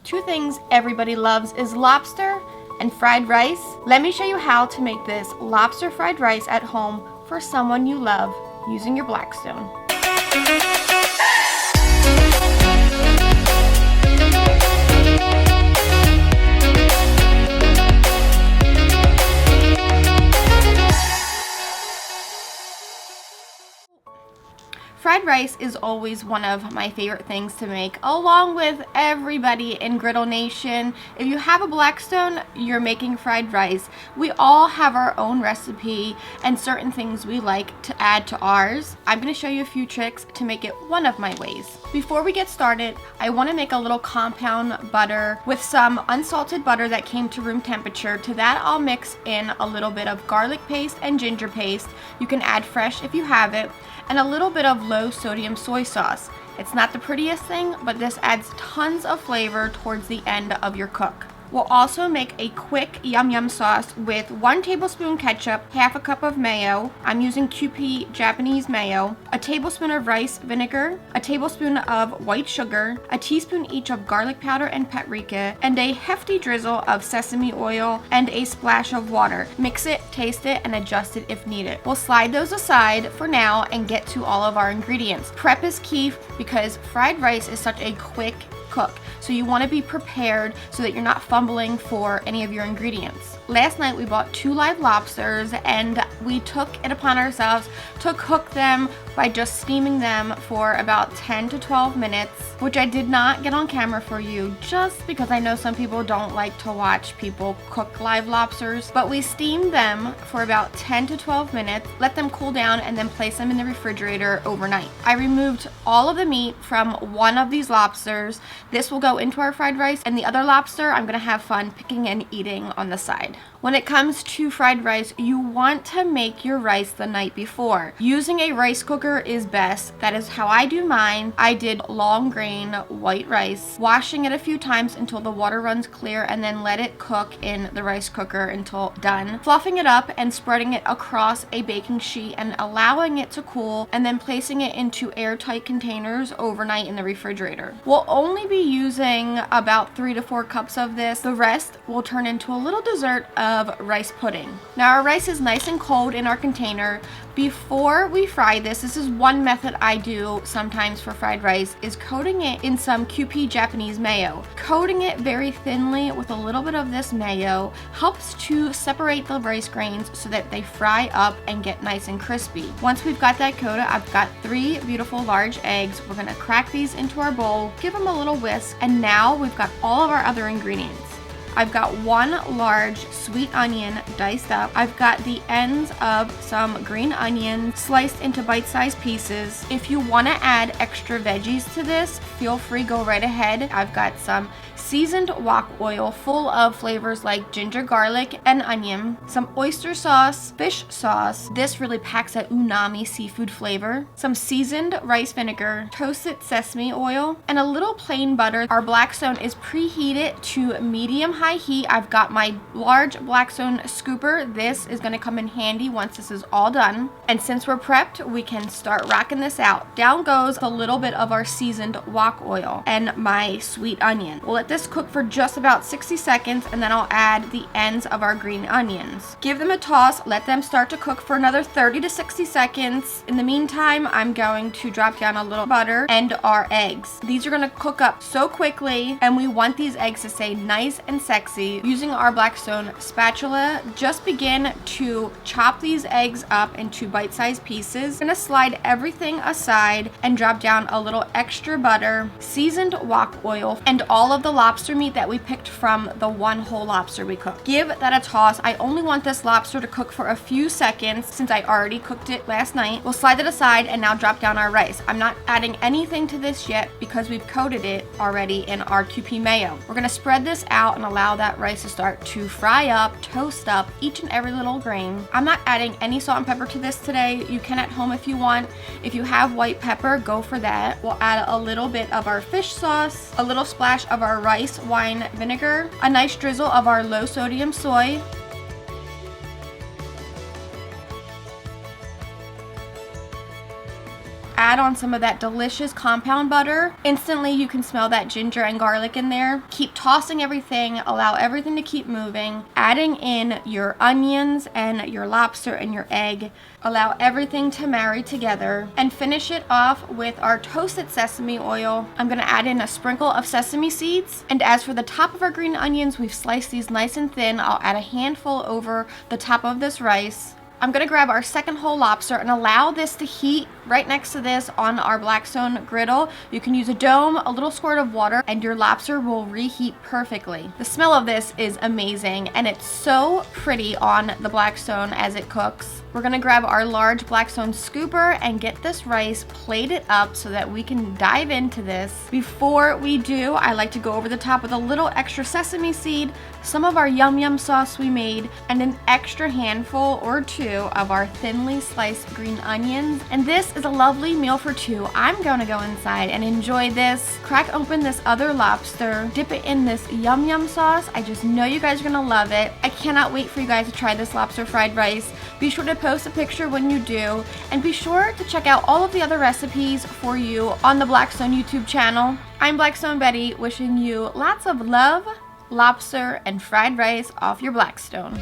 Two things everybody loves is lobster and fried rice. Let me show you how to make this lobster fried rice at home for someone you love using your Blackstone. Fried rice is always one of my favorite things to make, along with everybody in Griddle Nation. If you have a Blackstone, you're making fried rice. We all have our own recipe and certain things we like to add to ours. I'm going to show you a few tricks to make it one of my ways. Before we get started, I want to make a little compound butter with some unsalted butter that came to room temperature. To that, I'll mix in a little bit of garlic paste and ginger paste. You can add fresh if you have it. And a little bit of low sodium soy sauce. It's not the prettiest thing, but this adds tons of flavor towards the end of your cook. We'll also make a quick yum yum sauce with 1 tablespoon ketchup, half a cup of mayo. I'm using Kewpie Japanese mayo, a tablespoon of rice vinegar, a tablespoon of white sugar, a teaspoon each of garlic powder and paprika, and a hefty drizzle of sesame oil and a splash of water. Mix it, taste it, and adjust it if needed. We'll slide those aside for now and get to all of our ingredients. Prep is key because fried rice is such a quick cook. So you want to be prepared so that you're not fumbling for any of your ingredients. Last night we bought 2 live lobsters and we took it upon ourselves to cook them by just steaming them for about 10 to 12 minutes, which I did not get on camera for you just because I know some people don't like to watch people cook live lobsters, but we steamed them for about 10 to 12 minutes, let them cool down, and then place them in the refrigerator overnight. I removed all of the meat from one of these lobsters. This will go into our fried rice, and the other lobster I'm gonna have fun picking and eating on the side. When it comes to fried rice, you want to make your rice the night before. Using a rice cooker is best. That is how I do mine. I did long grain white rice, washing it a few times until the water runs clear, and then let it cook in the rice cooker until done. Fluffing it up and spreading it across a baking sheet and allowing it to cool, and then placing it into airtight containers overnight in the refrigerator. We'll only be using about 3 to 4 cups of this. The rest will turn into a little dessert of rice pudding. Now our rice is nice and cold in our container. Before we fry this is one method I do sometimes for fried rice, is coating it in some Kewpie Japanese mayo. Coating it very thinly with a little bit of this mayo helps to separate the rice grains so that they fry up and get nice and crispy. Once we've got that coated, I've got 3 beautiful large eggs. We're gonna crack these into our bowl, give them a little whisk, and now we've got all of our other ingredients. I've got 1 large sweet onion diced up. I've got the ends of some green onion sliced into bite-sized pieces. If you want to add extra veggies to this, feel free, go right ahead. I've got some seasoned wok oil full of flavors like ginger, garlic, and onion, some oyster sauce, fish sauce. This really packs that umami seafood flavor, some seasoned rice vinegar, toasted sesame oil, and a little plain butter. Our Blackstone is preheated to medium-high heat. I've got my large Blackstone scooper. This is going to come in handy once this is all done. And since we're prepped, we can start rocking this out. Down goes a little bit of our seasoned wok oil and my sweet onion. We'll let this cook for just about 60 seconds, and then I'll add the ends of our green onions. Give them a toss, let them start to cook for another 30 to 60 seconds. In the meantime, I'm going to drop down a little butter and our eggs. These are going to cook up so quickly, and we want these eggs to stay nice and sexy. Using our Blackstone spatula, just begin to chop these eggs up into bite-sized pieces. I'm going to slide everything aside and drop down a little extra butter, seasoned wok oil, and all of the lobster meat that we picked from the 1 whole lobster we cooked. Give that a toss. I only want this lobster to cook for a few seconds since I already cooked it last night. We'll slide it aside and now drop down our rice. I'm not adding anything to this yet because we've coated it already in our Kewpie mayo. We're going to spread this out and allow that rice to start to fry up, toast up each and every little grain. I'm not adding any salt and pepper to this today. You can at home if you want. If you have white pepper, go for that. We'll add a little bit of our fish sauce, a little splash of our rice wine vinegar, a nice drizzle of our low sodium soy, add on some of that delicious compound butter. Instantly you can smell that ginger and garlic in there. Keep tossing everything, allow everything to keep moving, adding in your onions and your lobster and your egg. Allow everything to marry together and finish it off with our toasted sesame oil. I'm going to add in a sprinkle of sesame seeds, and as for the top of our green onions, we've sliced these nice and thin. I'll add a handful over the top of this rice. I'm going to grab our second whole lobster and allow this to heat right next to this on our Blackstone griddle. You can use a dome, a little squirt of water, and your lobster will reheat perfectly. The smell of this is amazing, and it's so pretty on the Blackstone as it cooks. We're going to grab our large Blackstone scooper and get this rice plated up so that we can dive into this. Before we do, I like to go over the top with a little extra sesame seed, some of our yum yum sauce we made, and an extra handful or two of our thinly sliced green onions. And this is a lovely meal for two. I'm going to go inside and enjoy this. Crack open this other lobster, dip it in this yum yum sauce. I just know you guys are going to love it. I cannot wait for you guys to try this lobster fried rice. Be sure to post a picture when you do, and be sure to check out all of the other recipes for you on the Blackstone YouTube channel. I'm Blackstone Betty, wishing you lots of love, lobster, and fried rice off your Blackstone.